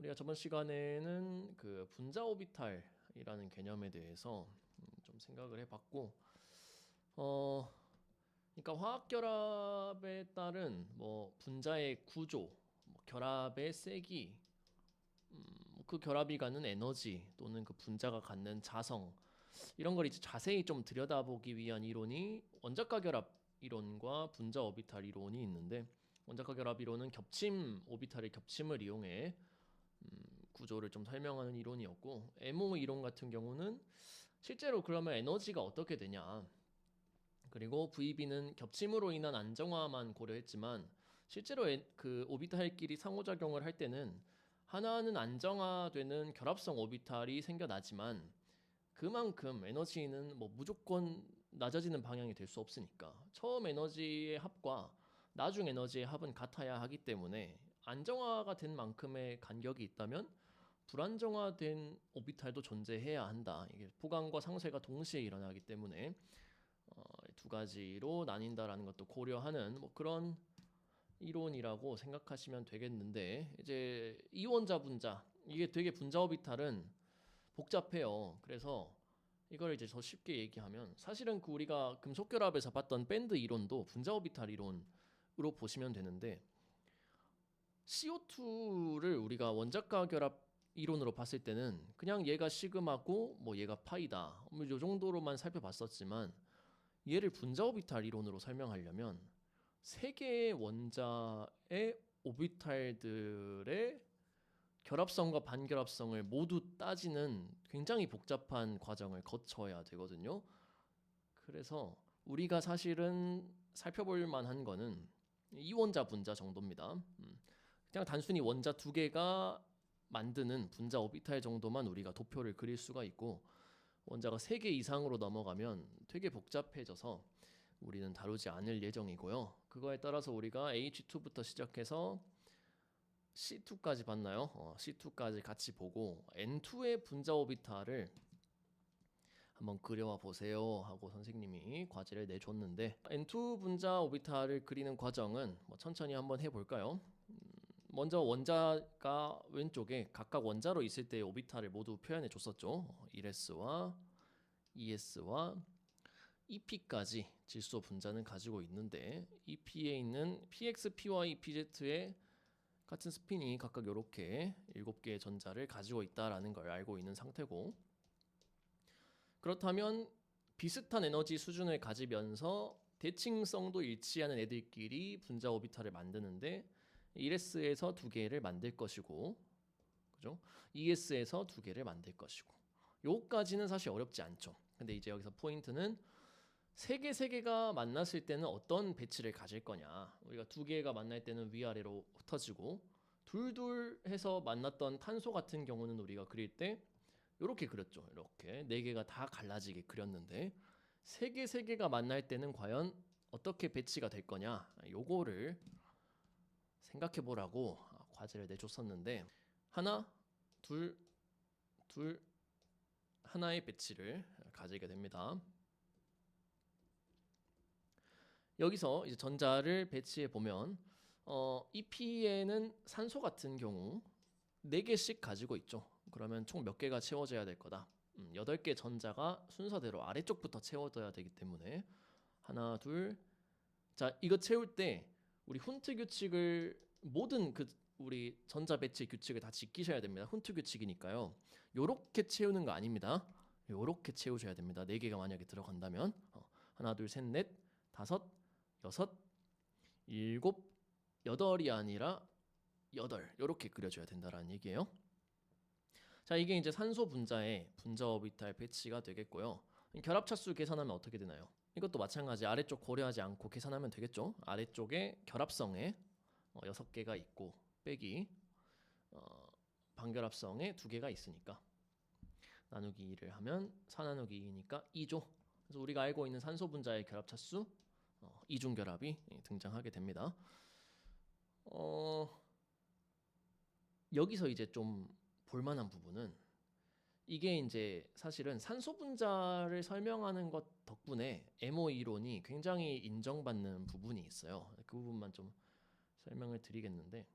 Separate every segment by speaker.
Speaker 1: 우리가 저번 시간에는 그 분자 오비탈이라는 개념에 대해서 좀 생각을 해봤고, 어, 그러니까 화학 결합에 따른 뭐 분자의 구조, 뭐 결합의 세기, 그 결합이 갖는 에너지 또는 그 분자가 갖는 자성 이런 걸 이제 자세히 좀 들여다보기 위한 이론이 원자과 결합 이론과 분자 오비탈 이론이 있는데, 원자과 결합 이론은 겹침 오비탈의 겹침을 이용해 구조를 좀 설명하는 이론이었고, MO 이론 같은 경우는 실제로 그러면 에너지가 어떻게 되냐, 그리고 VB는 겹침으로 인한 안정화만 고려했지만 실제로 그 오비탈끼리 상호작용을 할 때는 하나는 안정화되는 결합성 오비탈이 생겨나지만 그만큼 에너지는 뭐 무조건 낮아지는 방향이 될 수 없으니까 처음 에너지의 합과 나중 에너지의 합은 같아야 하기 때문에 안정화가 된 만큼의 간격이 있다면 불안정화된 오비탈도 존재해야 한다. 이게 포강과 상쇄가 동시에 일어나기 때문에 두 가지로 나뉜다라는 것도 고려하는 뭐 그런 이론이라고 생각하시면 되겠는데, 이제 이원자 분자, 이게 되게 분자 오비탈은 복잡해요. 그래서 이걸 이제 더 쉽게 얘기하면 사실은 그 우리가 금속 결합에서 봤던 밴드 이론도 분자 오비탈 이론으로 보시면 되는데, CO2를 우리가 원자과 결합 이론으로 봤을 때는 그냥 얘가 시그마고 뭐 얘가 파이다 뭐 이 정도로만 살펴봤었지만, 얘를 분자 오비탈 이론으로 설명하려면 세 개의 원자의 오비탈들의 결합성과 반결합성을 모두 따지는 굉장히 복잡한 과정을 거쳐야 되거든요. 그래서 우리가 사실은 살펴볼 만한 거는 이원자 분자 정도입니다. 그냥 단순히 원자 두 개가 만드는 분자 오비탈 정도만 우리가 도표를 그릴 수가 있고, 원자가 3개 이상으로 넘어가면 되게 복잡해져서 우리는 다루지 않을 예정이고요. 그거에 따라서 우리가 H2부터 시작해서 C2까지 봤나요? C2까지 같이 보고 N2의 분자 오비탈을 한번 그려와 보세요 하고 선생님이 과제를 내줬는데, N2 분자 오비탈을 그리는 과정은 뭐 천천히 한번 해볼까요? 먼저 원자가 왼쪽에 각각 원자로 있을 때의 오비탈을 모두 표현해 줬었죠. 1s와 2s와 EP까지 질소 분자는 가지고 있는데, EP에 있는 PX, PY, PZ의 같은 스핀이 각각 이렇게 7개의 전자를 가지고 있다라는 걸 알고 있는 상태고, 그렇다면 비슷한 에너지 수준을 가지면서 대칭성도 일치하는 애들끼리 분자 오비탈을 만드는데 1s에서 2개를 만들 것이고, 그죠? 2s에서 2개를 만들 것이고, 요까지는 사실 어렵지 않죠. 근데 이제 여기서 포인트는 3개가 만났을 때는 어떤 배치를 가질 거냐. 우리가 2개가 만날 때는 위아래로 흩어지고, 둘둘 해서 만났던 탄소 같은 경우는 우리가 그릴 때 이렇게 그렸죠. 이렇게 4개가 다 갈라지게 그렸는데, 3개가 만날 때는 과연 어떻게 배치가 될 거냐, 요거를 생각해 보라고 과제를 내줬었는데, 하나, 둘, 하나의 배치를 가지게 됩니다. 여기서 이제 전자를 배치해 보면 EP에는 산소 같은 경우 4개씩 가지고 있죠. 그러면 총 몇 개가 채워져야 될 거다. 8개 전자가 순서대로 아래쪽부터 채워져야 되기 때문에 하나, 둘. 자, 이거 채울 때 우리 훈트 규칙을, 모든 그 우리 전자 배치 규칙을 다 지키셔야 됩니다. 훈트 규칙이니까요. 요렇게 채우는 거 아닙니다. 요렇게 채우셔야 됩니다. 4개가 만약에 들어간다면 하나, 둘, 셋, 넷, 다섯, 여섯, 일곱, 여덟이 아니라 8, 요렇게 그려줘야 된다라는 얘기예요. 자, 이게 이제 산소 분자의 분자 오비탈 배치가 되겠고요. 결합 차수 계산하면 어떻게 되나요? 이것도 마찬가지 아래쪽 고려하지 않고 계산하면 되겠죠. 아래쪽에 결합성에 6개가 있고 빼기 반결합성에 2개가 있으니까 나누기 2를 하면 4 나누기 2니까 2죠. 그래서 우리가 알고 있는 산소 분자의 결합 차수 이중 결합이 등장하게 됩니다. 여기서 이제 좀 볼만한 부분은, 이게 이제 사실은 산소 분자를 설명하는 것 덕분에 MO 이론이 굉장히 인정받는 부분이 있어요. 그 부분만 좀 설명을 드리겠는데,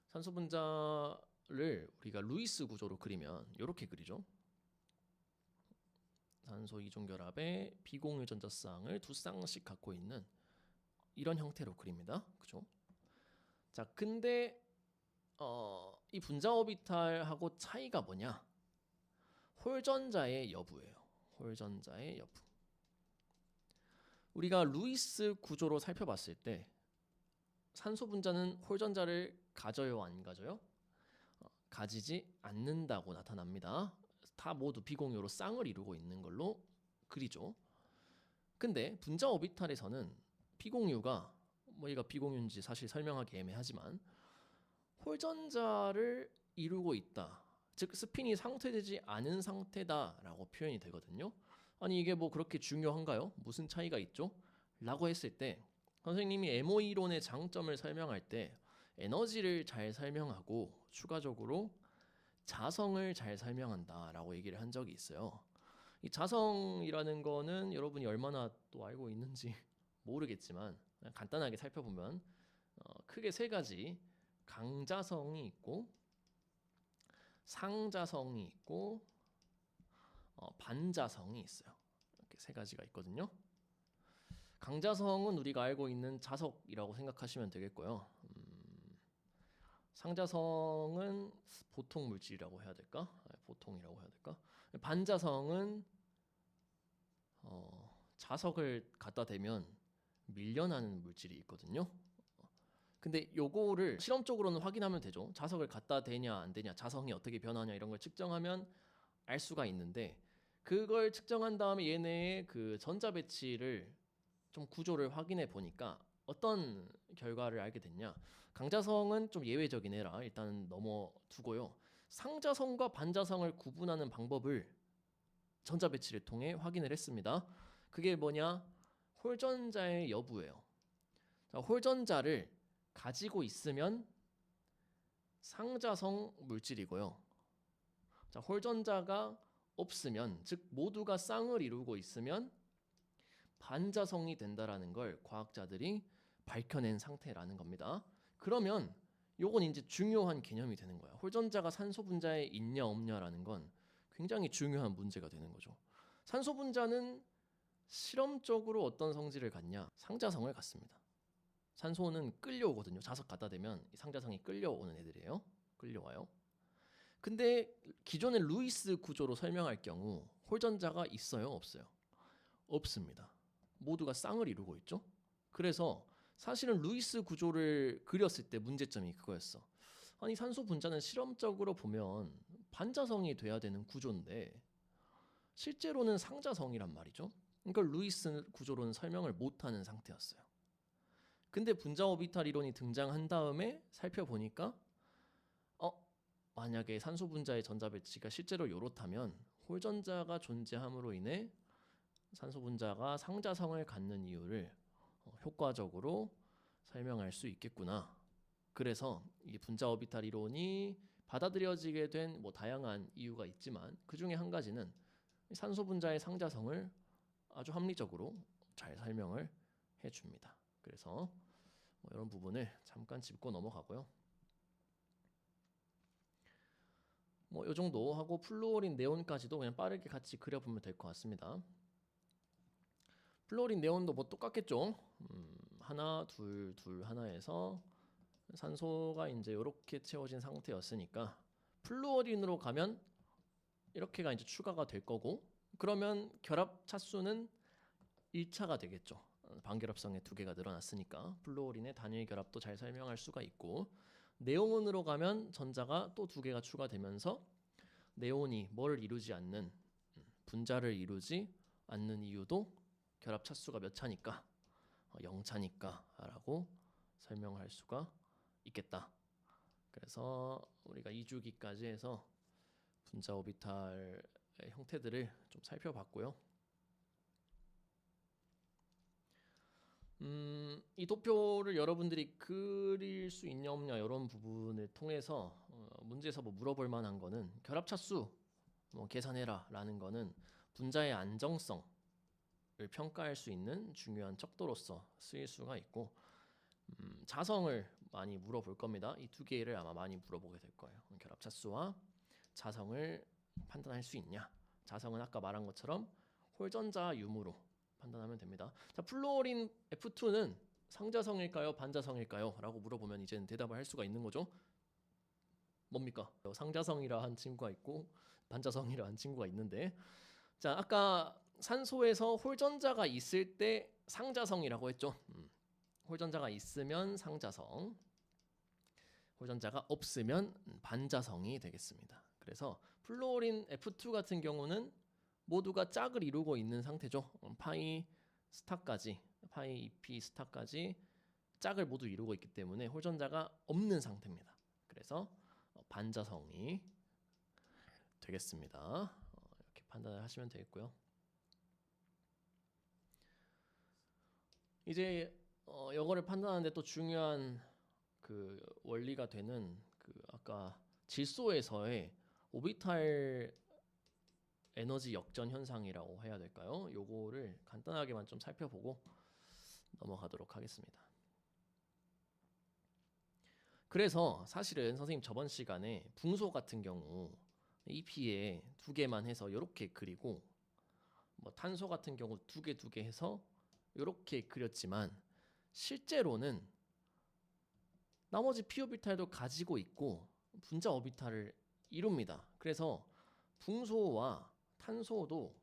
Speaker 1: 산소 분자 우리가 루이스 구조로 그리면 이렇게 그리죠. 산소 이중 결합에 비공유 전자쌍을 두 쌍씩 갖고 있는 이런 형태로 그립니다. 그죠? 자, 근데 이 분자 오비탈하고 차이가 뭐냐? 홀전자의 여부예요. 홀전자의 여부. 우리가 루이스 구조로 살펴봤을 때 산소 분자는 홀전자를 가져요, 안 가져요? 가지지 않는다고 나타납니다. 다 모두 비공유로 쌍을 이루고 있는 걸로 그리죠. 근데 분자 오비탈에서는 비공유가 얘가 비공유인지 사실 설명하기 애매하지만 홀전자를 이루고 있다. 즉 스핀이 상쇄되지 않은 상태다라고 표현이 되거든요. 아니 이게 뭐 그렇게 중요한가요? 무슨 차이가 있죠? 라고 했을 때 선생님이 MOE론의 장점을 설명할 때 에너지를 잘 설명하고 추가적으로 자성을 잘 설명한다라고 얘기를 한 적이 있어요. 이 자성이라는 거는 여러분이 얼마나 또 알고 있는지 모르겠지만 간단하게 살펴보면 크게 세 가지 강자성이 있고 상자성이 있고 반자성이 있어요. 이렇게 세 가지가 있거든요. 강자성은 우리가 알고 있는 자석이라고 생각하시면 되겠고요. 상자성은 보통 물질이라고 해야 될까? 보통이라고 해야 될까? 반자성은 자석을 갖다 대면 밀려나는 물질이 있거든요. 근데 요거를 실험적으로는 확인하면 되죠. 자석을 갖다 대냐 안 되냐, 자성이 어떻게 변하냐 이런 걸 측정하면 알 수가 있는데 그걸 측정한 다음에 얘네의 그 전자 배치를 좀 구조를 확인해 보니까 어떤 결과를 알게 됐냐? 강자성은 좀 예외적인 애라 일단 넘어두고요. 상자성과 반자성을 구분하는 방법을 전자 배치를 통해 확인을 했습니다. 그게 뭐냐? 홀전자의 여부예요. 자, 홀전자를 가지고 있으면 상자성 물질이고요. 자, 홀전자가 없으면, 즉 모두가 쌍을 이루고 있으면 반자성이 된다라는 걸 과학자들이 밝혀낸 상태라는 겁니다. 그러면 요건 이제 중요한 개념이 되는 거야. 홀전자가 산소 분자에 있냐 없냐라는 건 굉장히 중요한 문제가 되는 거죠. 산소 분자는 실험적으로 어떤 성질을 갖냐? 상자성을 갖습니다. 산소는 끌려오거든요. 자석 갖다 대면 상자성이 끌려오는 애들이에요. 끌려와요. 근데 기존의 루이스 구조로 설명할 경우 홀전자가 있어요? 없어요? 없습니다. 모두가 쌍을 이루고 있죠. 그래서 사실은 루이스 구조를 그렸을 때 문제점이 그거였어. 아니 산소 분자는 실험적으로 보면 반자성이 돼야 되는 구조인데 실제로는 상자성이란 말이죠. 그러니까 루이스 구조로는 설명을 못하는 상태였어요. 근데 분자 오비탈 이론이 등장한 다음에 살펴보니까 만약에 산소 분자의 전자 배치가 실제로 요렇다면 홀전자가 존재함으로 인해 산소 분자가 상자성을 갖는 이유를 효과적으로 설명할 수 있겠구나. 그래서 이 분자 오비탈 이론이 받아들여지게 된 다양한 이유가 있지만 그 중에 한 가지는 산소 분자의 상자성을 아주 합리적으로 잘 설명을 해줍니다. 그래서 이런 부분을 잠깐 짚고 넘어가고요. 이 정도 하고 플루오린 네온까지도 그냥 빠르게 같이 그려보면 될 것 같습니다. 플루오린 네온도 똑같겠죠. 하나, 둘, 하나에서 산소가 이제 이렇게 채워진 상태였으니까 플루오린으로 가면 이렇게가 이제 추가가 될 거고 그러면 결합 차수는 1차가 되겠죠. 반결합성의 2개가 늘어났으니까 플루오린의 단일 결합도 잘 설명할 수가 있고 네온으로 가면 전자가 또 2개가 추가되면서 네온이 뭐를 이루지 않는 분자를 이루지 않는 이유도 결합 차수가 몇 차니까 0차니까 라고 설명할 수가 있겠다. 그래서 우리가 2주기까지 해서 분자 오비탈의 형태들을 좀 살펴봤고요. 이 도표를 여러분들이 그릴 수 있냐 없냐 이런 부분을 통해서 문제에서 물어볼 만한 거는 결합 차수 계산해라 라는 거는 분자의 안정성을 평가할 수 있는 중요한 척도로서 쓰일 수가 있고 자성을 많이 물어볼 겁니다. 이 두 개를 아마 많이 물어보게 될 거예요. 결합 차수와 자성을 판단할 수 있냐? 자성은 아까 말한 것처럼 홀전자 유무로 판단하면 됩니다. 자, 플루오린 F2는 상자성일까요? 반자성일까요? 라고 물어보면 이제는 대답을 할 수가 있는 거죠. 뭡니까? 상자성이라 한 친구가 있고 반자성이라 한 친구가 있는데, 자, 아까 산소에서 홀전자가 있을 때 상자성이라고 했죠. 홀전자가 있으면 상자성, 홀전자가 없으면 반자성이 되겠습니다. 그래서 플루오린 F2 같은 경우는 모두가 짝을 이루고 있는 상태죠. 파이 스타까지, 파이 EP 스타까지 짝을 모두 이루고 있기 때문에 홀전자가 없는 상태입니다. 그래서 반자성이 되겠습니다. 이렇게 판단을 하시면 되겠고요. 이제 이거를 판단하는데 또 중요한 그 원리가 되는 그 아까 질소에서의 오비탈 에너지 역전 현상이라고 해야 될까요? 요거를 간단하게만 좀 살펴보고 넘어가도록 하겠습니다. 그래서 사실은 선생님 저번 시간에 붕소 같은 경우 EP에 두 개만 해서 이렇게 그리고 뭐 탄소 같은 경우 두 개 해서 이렇게 그렸지만 실제로는 나머지 p 오비탈도 가지고 있고 분자 오비탈을 이룹니다. 그래서 붕소와 탄소도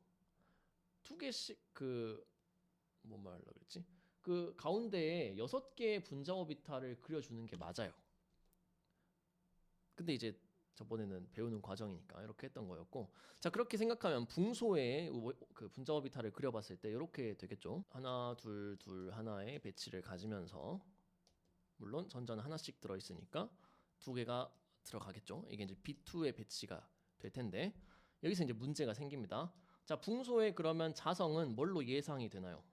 Speaker 1: 두 개씩 뭐 말하려고 그랬지? 그 가운데에 6개의 분자 오비탈을 그려주는 게 맞아요. 근데 이제 저번에는 배우는 과정이니까 이렇게 했던 거였고, 자, 그렇게 생각하면 붕소의 그 분자 오비탈을 그려봤을 때 이렇게 되겠죠. 하나, 둘, 둘, 하나의 배치를 가지면서, 물론 전자는 하나씩 들어있으니까 두 개가 들어가겠죠. 이게 이제 B2의 배치가 될 텐데, 여기서 이제 문제가 생깁니다. 자, 붕소의 그러면 자성은 뭘로 예상이 되나요?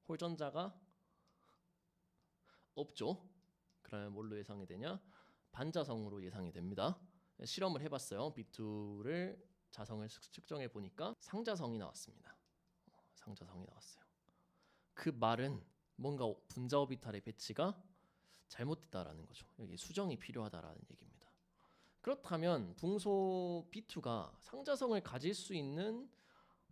Speaker 1: 홀전자가 없죠. 그러면 뭘로 예상이 되냐? 반자성으로 예상이 됩니다. 실험을 해봤어요. B2를 자성을 측정해 보니까 상자성이 나왔습니다. 상자성이 나왔어요. 그 말은 뭔가 분자 오비탈의 배치가 잘못됐다라는 거죠. 여기 수정이 필요하다라는 얘기입니다. 그렇다면 붕소 B2가 상자성을 가질 수 있는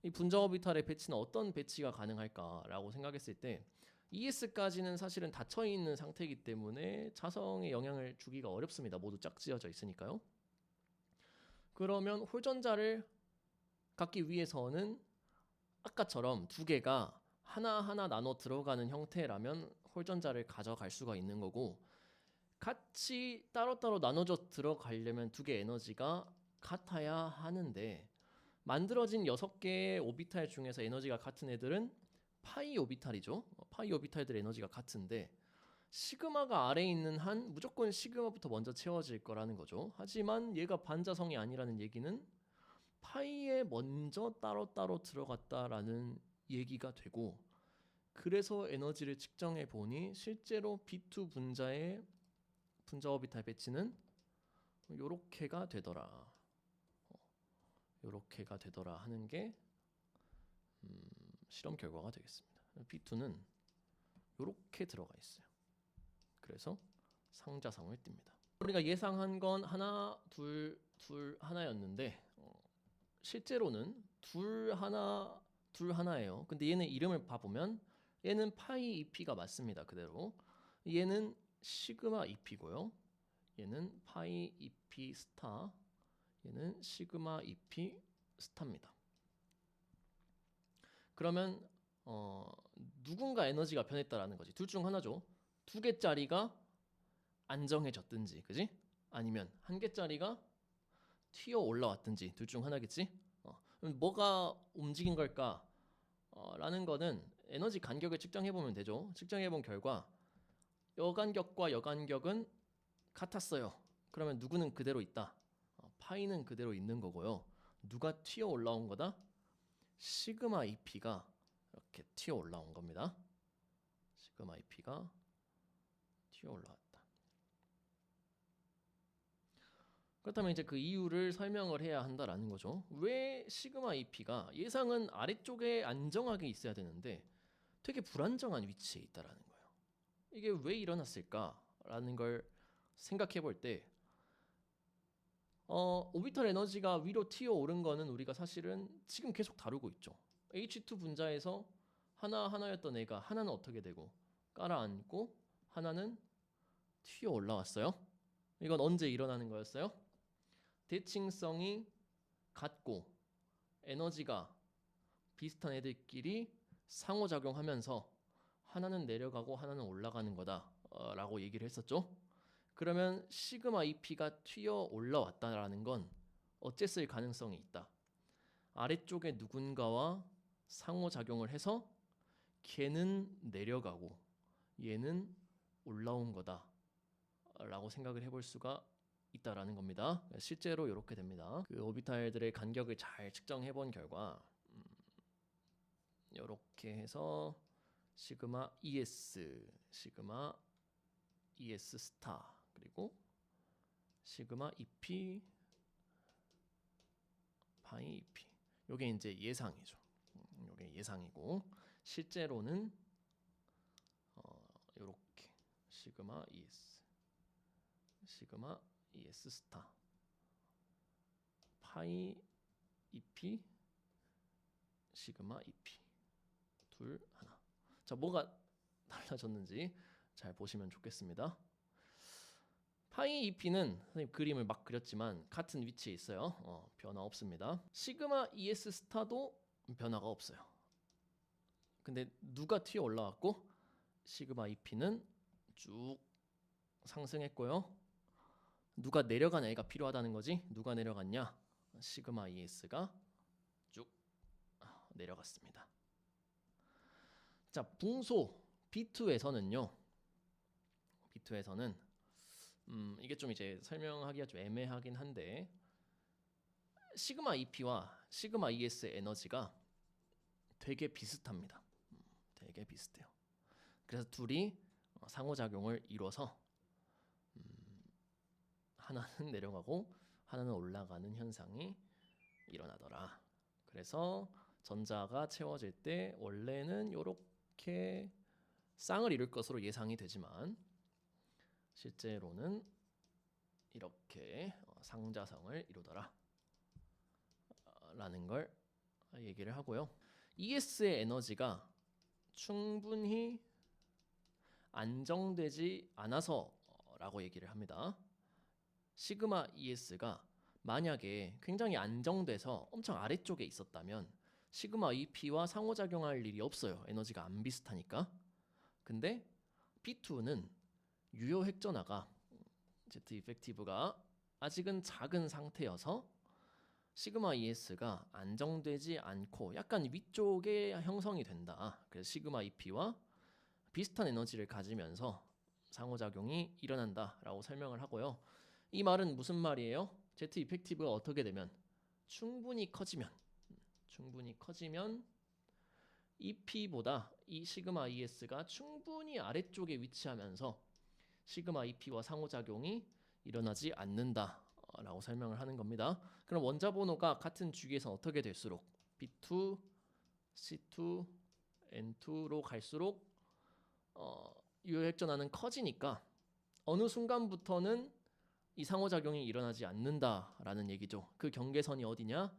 Speaker 1: 이 분자 오비탈의 배치는 어떤 배치가 가능할까라고 생각했을 때 ES까지는 사실은 닫혀 있는 상태이기 때문에 자성에 영향을 주기가 어렵습니다. 모두 짝지어져 있으니까요. 그러면 홀전자를 갖기 위해서는 아까처럼 두 개가 하나하나 나눠 들어가는 형태라면 홀전자를 가져갈 수가 있는 거고, 같이 따로따로 나눠져 들어가려면 두 개의 에너지가 같아야 하는데, 만들어진 6개의 오비탈 중에서 에너지가 같은 애들은 파이 오비탈이죠. 파이 오비탈들 에너지가 같은데 시그마가 아래에 있는 한 무조건 시그마부터 먼저 채워질 거라는 거죠. 하지만 얘가 반자성이 아니라는 얘기는 파이에 먼저 따로따로 들어갔다라는 얘기가 되고, 그래서 에너지를 측정해 보니 실제로 B2 분자의 분자 오비탈 배치는 요렇게가 되더라. 요렇게가 되더라 하는 게 실험 결과가 되겠습니다. B2는 요렇게 들어가 있어요. 그래서 상자성을 띱니다. 우리가 예상한 건 하나, 둘, 둘, 하나였는데 실제로는 둘, 하나, 둘, 하나예요. 근데 얘는 이름을 봐보면 얘는 파이 EP가 맞습니다. 그대로. 얘는 시그마 EP고요. 얘는 파이 EP 스타, 얘는 시그마 EP 스타입니다. 그러면 누군가 에너지가 변했다라는 거지. 둘 중 하나죠. 2개짜리가 안정해졌든지, 그지? 아니면 1개짜리가 튀어 올라왔든지 둘 중 하나겠지? 그럼 뭐가 움직인 걸까? 라는 거는 에너지 간격을 측정해 보면 되죠. 측정해 본 결과 여간격과 여간격은 같았어요. 그러면 누구는 그대로 있다. 파이는 그대로 있는 거고요. 누가 튀어 올라온 거다? 시그마 EP가 이렇게 튀어 올라온 겁니다. 시그마 EP가 튀어 올라왔다. 그렇다면 이제 그 이유를 설명을 해야 한다라는 거죠. 왜 시그마 EP가 예상은 아래쪽에 안정하게 있어야 되는데 되게 불안정한 위치에 있다라는 거예요. 이게 왜 일어났을까라는 걸 생각해 볼 때 오비탈 에너지가 위로 튀어오른 거는 우리가 사실은 지금 계속 다루고 있죠. H2 분자에서 하나였던 애가 하나는 어떻게 되고 깔아앉고 하나는 튀어 올라왔어요. 이건 언제 일어나는 거였어요? 대칭성이 같고 에너지가 비슷한 애들끼리 상호작용하면서 하나는 내려가고 하나는 올라가는 거다 라고 얘기를 했었죠. 그러면 시그마 EP가 튀어 올라왔다라는 건 어쨌을 가능성이 있다. 아래쪽에 누군가와 상호작용을 해서 걔는 내려가고 얘는 올라온 거다 라고 생각을 해볼 수가 있다라는 겁니다. 실제로 이렇게 됩니다. 그 오비탈들의 간격을 잘 측정해 본 결과 이렇게 해서 시그마 ES 스타 그리고 시그마 EP 파이 EP 요게 이제 예상이죠. 요게 예상이고 실제로는 요렇게 시그마 ES 스타 파이 EP 시그마 EP 둘 하나. 자, 뭐가 달라졌는지 잘 보시면 좋겠습니다. 파이 EP는 선생님 그림을 막 그렸지만 같은 위치에 있어요. 변화 없습니다. 시그마 ES 스타도 변화가 없어요. 근데 누가 튀어 올라왔고 시그마 EP는 쭉 상승했고요. 누가 내려간 애가 필요하다는 거지. 누가 내려갔냐? 시그마 ES가 쭉 내려갔습니다. 자, 붕소 B2에서는요. B2에서는 이게 좀 이제 설명하기가 좀 애매하긴 한데 시그마 EP와 시그마 ES 에너지가 되게 비슷합니다. 되게 비슷해요. 그래서 둘이 상호작용을 이뤄서 하나는 내려가고 하나는 올라가는 현상이 일어나더라. 그래서 전자가 채워질 때 원래는 이렇게 쌍을 이룰 것으로 예상이 되지만 실제로는 이렇게 상자성을 이루더라 라는 걸 얘기를 하고요. ES의 에너지가 충분히 안정되지 않아서 라고 얘기를 합니다. 시그마 ES가 만약에 굉장히 안정돼서 엄청 아래쪽에 있었다면 시그마 EP와 상호작용할 일이 없어요. 에너지가 안 비슷하니까. 근데 B2는 유효 핵전화가 Z 이펙티브가 아직은 작은 상태여서 시그마 ES가 안정되지 않고 약간 위쪽에 형성이 된다. 그래서 시그마 EP와 비슷한 에너지를 가지면서 상호작용이 일어난다라고 설명을 하고요. 이 말은 무슨 말이에요? Z 이펙티브가 어떻게 되면 충분히 커지면 EP보다 이 시그마 ES가 충분히 아래쪽에 위치하면서 시그마 EP와 상호작용이 일어나지 않는다라고 설명을 하는 겁니다. 그럼 원자 번호가 같은 주기에서 어떻게 될수록 B2, C2, N2로 갈수록 유효 핵전화는 커지니까 어느 순간부터는 이 상호작용이 일어나지 않는다라는 얘기죠. 그 경계선이 어디냐?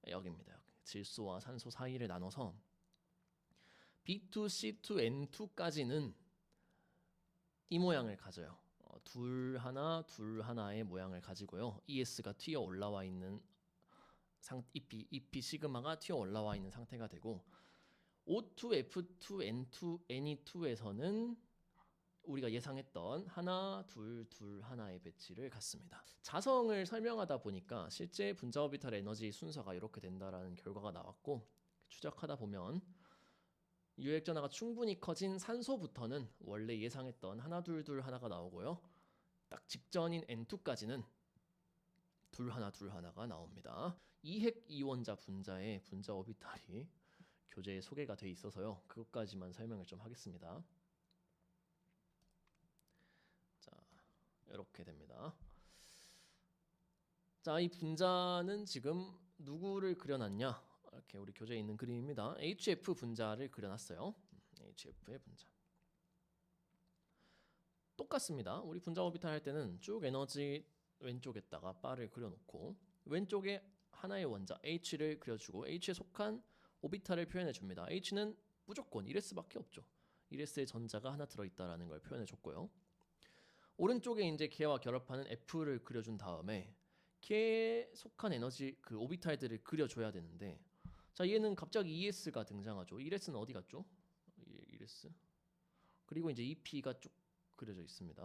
Speaker 1: 여기입니다. 여기. 질소와 산소 사이를 나눠서 B2, C2, N2까지는 이 모양을 가져요. 둘 하나의 모양을 가지고요. ES가 튀어 올라와 있는 EP 시그마가 튀어 올라와 있는 상태가 되고 O2, F2, N2, Ne2에서는 우리가 예상했던 하나, 둘, 하나의 배치를 갖습니다. 자성을 설명하다 보니까 실제 분자 오비탈 에너지 순서가 이렇게 된다라는 결과가 나왔고 추적하다 보면 유효 전하가 충분히 커진 산소부터는 원래 예상했던 하나, 둘, 하나가 나오고요. 딱 직전인 N2까지는 둘 하나가 나옵니다. 이핵 이원자 분자의 분자 오비탈이 교재에 소개가 돼 있어서요. 그것까지만 설명을 좀 하겠습니다. 자, 이렇게 됩니다. 자, 이 분자는 지금 누구를 그려놨냐? 이렇게 우리 교재에 있는 그림입니다. HF 분자를 그려놨어요. HF의 분자. 똑같습니다. 우리 분자 오비탈 할 때는 쭉 에너지 왼쪽에다가 바를 그려놓고 왼쪽에 하나의 원자 H를 그려주고 H에 속한 오비탈을 표현해 줍니다. H는 무조건 1s밖에 없죠. 1s의 전자가 하나 들어있다라는 걸 표현해 줬고요. 오른쪽에 이제 걔와 결합하는 F를 그려준 다음에 걔에 속한 에너지 그 오비탈들을 그려줘야 되는데, 자 얘는 갑자기 ES가 등장하죠. 1s는 어디 갔죠? 1s. 그리고 이제 EP가 쭉 그려져 있습니다.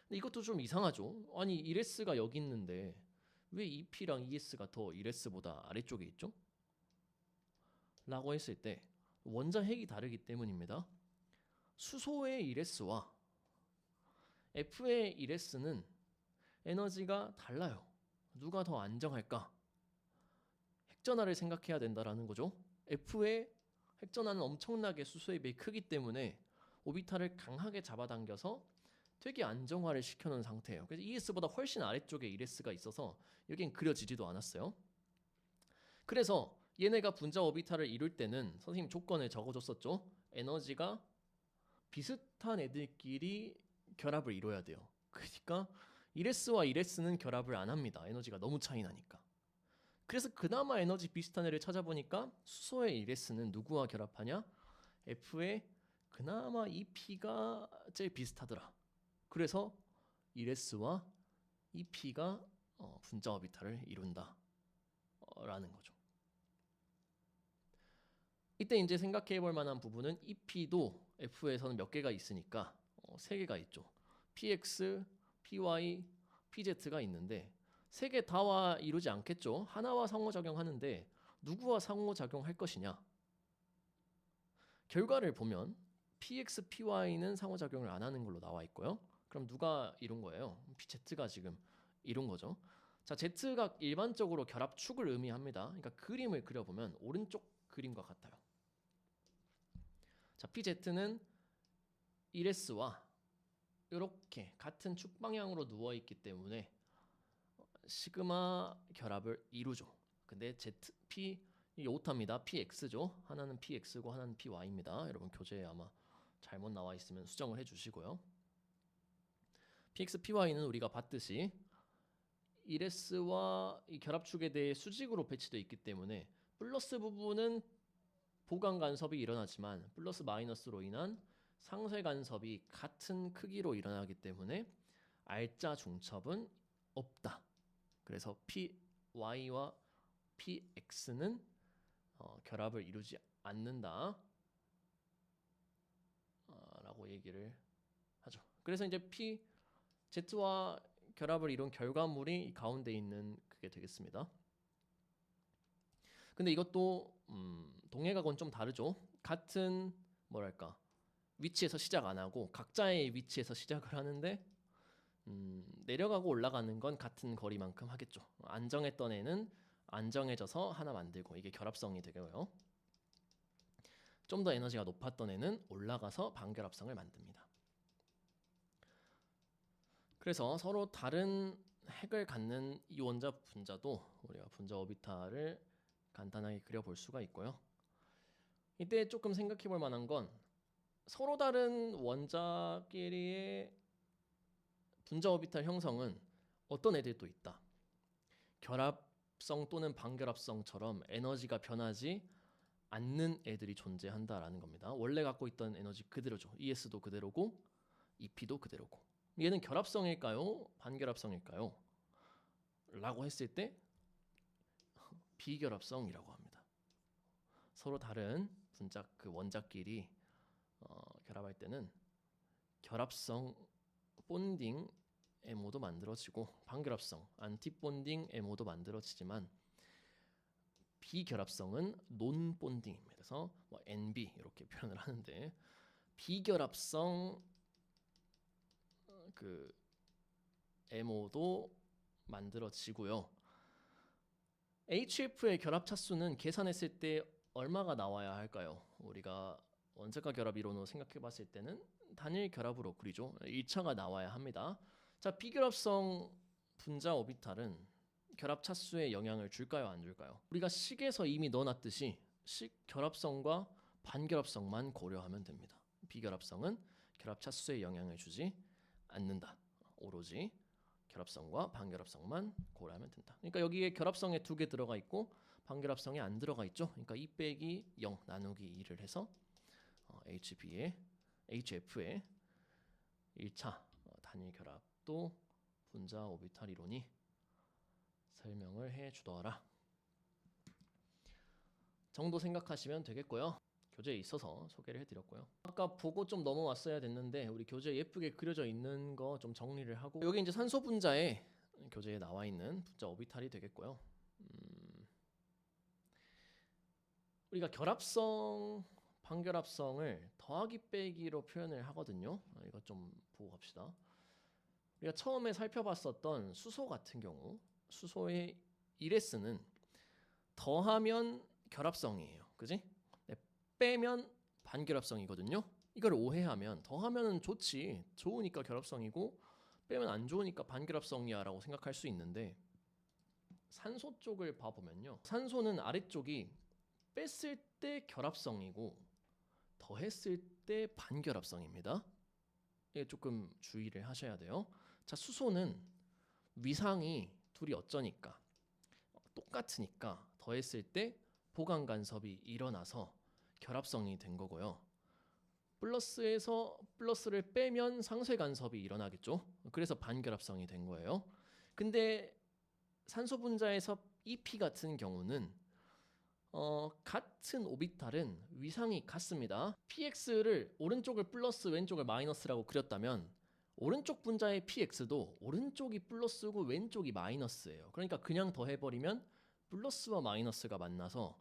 Speaker 1: 근데 이것도 좀 이상하죠. 아니 1s가 여기 있는데 왜 EP랑 ES가 더 1s보다 아래쪽에 있죠? 라고 했을 때 원자 핵이 다르기 때문입니다. 수소의 1s와 F의 1s는 에너지가 달라요. 누가 더 안정할까? 핵전하를 생각해야 된다라는 거죠. F의 핵전하는 엄청나게 수소에 비해 크기 때문에 오비탈을 강하게 잡아당겨서 되게 안정화를 시켜놓은 상태예요. 그래서 ES보다 훨씬 아래쪽에 1s가 있어서 여긴 그려지지도 않았어요. 그래서 얘네가 분자 오비탈을 이룰 때는 선생님 조건을 적어줬었죠. 에너지가 비슷한 애들끼리 결합을 이뤄야 돼요. 그러니까 1s와 1s는 결합을 안 합니다. 에너지가 너무 차이 나니까. 그래서 그나마 에너지 비슷한 애를 찾아보니까 수소의 1s는 누구와 결합하냐? F의 그나마 EP가 제일 비슷하더라. 그래서 1s와 EP가 분자 오비탈을 이룬다 라는 거죠. 이때 이제 생각해 볼 만한 부분은 EP도 F에서는 몇 개가 있으니까 3개가 있죠. PX, PY, PZ가 있는데 3개 다와 이루지 않겠죠. 하나와 상호작용하는데 누구와 상호작용할 것이냐? 결과를 보면 PX, PY는 상호작용을 안 하는 걸로 나와 있고요. 그럼 누가 이룬 거예요? PZ가 지금 이룬 거죠. 자, Z가 일반적으로 결합축을 의미합니다. 그러니까 그림을 그려보면 오른쪽 그림과 같아요. 자, PZ는 1s와 이렇게 같은 축 방향으로 누워 있기 때문에 시그마 결합을 이루죠. 근데 ZP 이게 오타입니다. PX죠. 하나는 PX고 하나는 PY입니다. 여러분 교재에 아마 잘못 나와 있으면 수정을 해주시고요. PX, PY는 우리가 봤듯이 1s와 이 결합축에 대해 수직으로 배치되어 있기 때문에 플러스 부분은 보강 간섭이 일어나지만 플러스 마이너스로 인한 상쇄 간섭이 같은 크기로 일어나기 때문에 R자 중첩은 없다. 그래서 PY와 PX는 결합을 이루지 않는다 라고 얘기를 하죠. 그래서 이제 PZ와 결합을 이룬 결과물이 가운데 있는 그게 되겠습니다. 근데 이것도 동해각은 좀 다르죠. 같은 뭐랄까 위치에서 시작 안 하고 각자의 위치에서 시작을 하는데 내려가고 올라가는 건 같은 거리만큼 하겠죠. 안정했던 애는 안정해져서 하나 만들고 이게 결합성이 되고요. 좀 더 에너지가 높았던 애는 올라가서 반결합성을 만듭니다. 그래서 서로 다른 핵을 갖는 이 원자 분자도 우리가 분자 오비탈을 간단하게 그려볼 수가 있고요. 이때 조금 생각해 볼 만한 건 서로 다른 원자끼리의 분자 오비탈 형성은 어떤 애들도 있다. 결합성 또는 반결합성처럼 에너지가 변하지 않는 애들이 존재한다라는 겁니다. 원래 갖고 있던 에너지 그대로죠. ES도 그대로고 EP도 그대로고. 얘는 결합성일까요? 반결합성일까요? 라고 했을 때 비결합성이라고 합니다. 서로 다른 분자 그 원자끼리 결합할 때는 결합성 본딩 MO도 만들어지고 반결합성 안티본딩 MO도 만들어지지만 비결합성은 논본딩입니다. 그래서 뭐 NB 이렇게 표현을 하는데 비결합성 그 MO도 만들어지고요. HF의 결합 차수는 계산했을 때 얼마가 나와야 할까요? 우리가 원자과 결합 이론으로 생각해 봤을 때는 단일 결합으로 그리죠. 1차가 나와야 합니다. 자, 비결합성 분자 오비탈은 결합 차수에 영향을 줄까요? 안 줄까요? 우리가 식에서 이미 넣어놨듯이 식 결합성과 반결합성만 고려하면 됩니다. 비결합성은 결합 차수에 영향을 주지 않는다. 오로지 결합성과 반결합성만 고려하면 된다. 그러니까 여기에 결합성에 2개 들어가 있고 반결합성에 안 들어가 있죠. 그러니까 2 빼기 0 나누기 2를 해서 HF의 1차 단일 결합도 분자 오비탈 이론이 설명을 해주더라 정도 생각하시면 되겠고요. 교재에 있어서 소개를 해드렸고요. 아까 보고 좀 넘어왔어야 됐는데 우리 교재에 예쁘게 그려져 있는 거 좀 정리를 하고 여기 이제 산소 분자에 교재에 나와 있는 분자 오비탈이 되겠고요. 우리가 결합성, 반결합성을 더하기 빼기로 표현을 하거든요. 이거 좀 보고 갑시다. 우리가 처음에 살펴봤었던 수소 같은 경우 수소의 1S는 더하면 결합성이에요. 그지? 빼면 반결합성이거든요. 이걸 오해하면 더하면은 좋으니까 결합성이고 빼면 안 좋으니까 반결합성이야 라고 생각할 수 있는데 산소 쪽을 봐보면요. 산소는 아래쪽이 뺐을 때 결합성이고 더했을 때 반결합성입니다. 이게 조금 주의를 하셔야 돼요. 자, 수소는 위상이 둘이 어쩌니까 똑같으니까 더했을 때 보강 간섭이 일어나서 결합성이 된 거고요. 플러스에서 플러스를 빼면 상쇄 간섭이 일어나겠죠. 그래서 반결합성이 된 거예요. 근데 산소 분자에서 EP 같은 경우는 같은 오비탈은 위상이 같습니다. PX를 오른쪽을 플러스 왼쪽을 마이너스라고 그렸다면 오른쪽 분자의 PX도 오른쪽이 플러스고 왼쪽이 마이너스예요. 그러니까 그냥 더해버리면 플러스와 마이너스가 만나서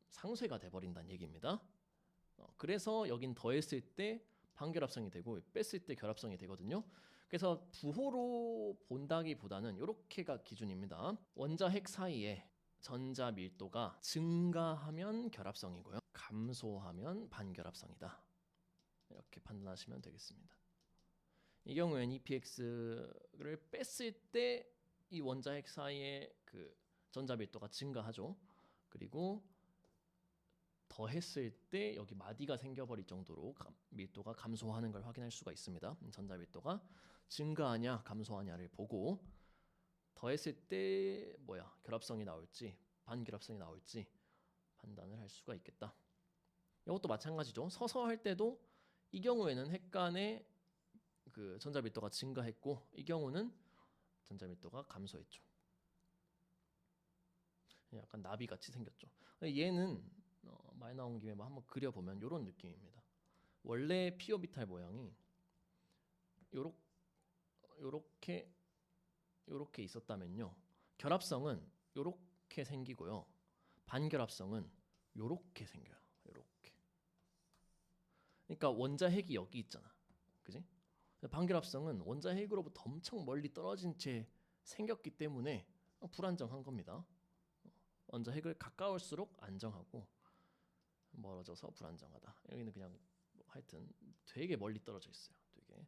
Speaker 1: 상쇄가 돼버린다는 얘기입니다. 그래서 여긴 더했을 때 반결합성이 되고 뺐을 때 결합성이 되거든요. 그래서 부호로 본다기보다는 이렇게가 기준입니다. 원자 핵 사이에 전자 밀도가 증가하면 결합성이고요. 감소하면 반결합성이다. 이렇게 판단하시면 되겠습니다. 이 경우에는 EPX를 뺐을 때 이 원자 핵 사이에 그 전자 밀도가 증가하죠. 그리고 더했을 때 여기 마디가 생겨버릴 정도로 밀도가 감소하는 걸 확인할 수가 있습니다. 전자 밀도가 증가하냐 감소하냐를 보고 더했을 때 결합성이 나올지 반결합성이 나올지 판단을 할 수가 있겠다. 이것도 마찬가지죠. 서서 할 때도 이 경우에는 핵 간의 그 전자 밀도가 증가했고 이 경우는 전자 밀도가 감소했죠. 약간 나비 같이 생겼죠. 얘는 말 나온 김에 한번 그려보면 이런 느낌입니다. 원래 p 오비탈 모양이 요렇게 있었다면요. 결합성은 요렇게 생기고요. 반결합성은 요렇게 생겨요. 요렇게. 그러니까 원자 핵이 여기 있잖아. 그지? 반결합성은 원자 핵으로부터 엄청 멀리 떨어진 채 생겼기 때문에 불안정한 겁니다. 원자 핵을 가까울수록 안정하고 멀어져서 불안정하다. 여기는 그냥 하여튼 되게 멀리 떨어져 있어요. 되게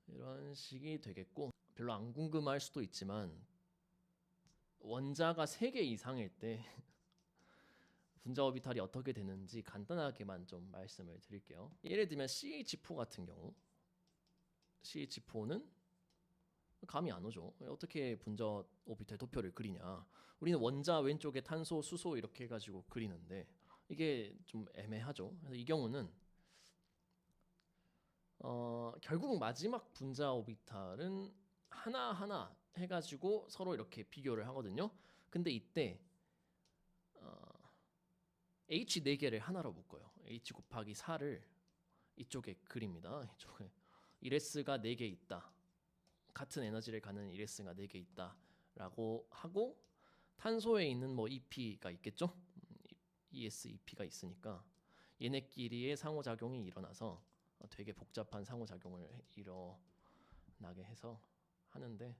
Speaker 1: 이런 식이 되겠고 별로 안 궁금할 수도 있지만 원자가 3개 이상일 때 분자 오비탈이 어떻게 되는지 간단하게만 좀 말씀을 드릴게요. 예를 들면 CH4 같은 경우 CH4는 감이 안 오죠. 어떻게 분자 오비탈 도표를 그리냐. 우리는 원자 왼쪽에 탄소, 수소 이렇게 해가지고 그리는데 이게 좀 애매하죠. 그래서 이 경우는 결국 마지막 분자 오비탈은 하나하나 해가지고 서로 이렇게 비교를 하거든요. 근데 이때 H 4개를 하나로 묶어요. H 곱하기 4를 이쪽에 그립니다. 이쪽에 1S가 4개 있다. 같은 에너지를 갖는 1S가 4개 있다 라고 하고 탄소에 있는 EP가 있겠죠. ES, EP가 있으니까 얘네끼리의 상호작용이 일어나서 되게 복잡한 상호작용을 일어나게 해서 하는데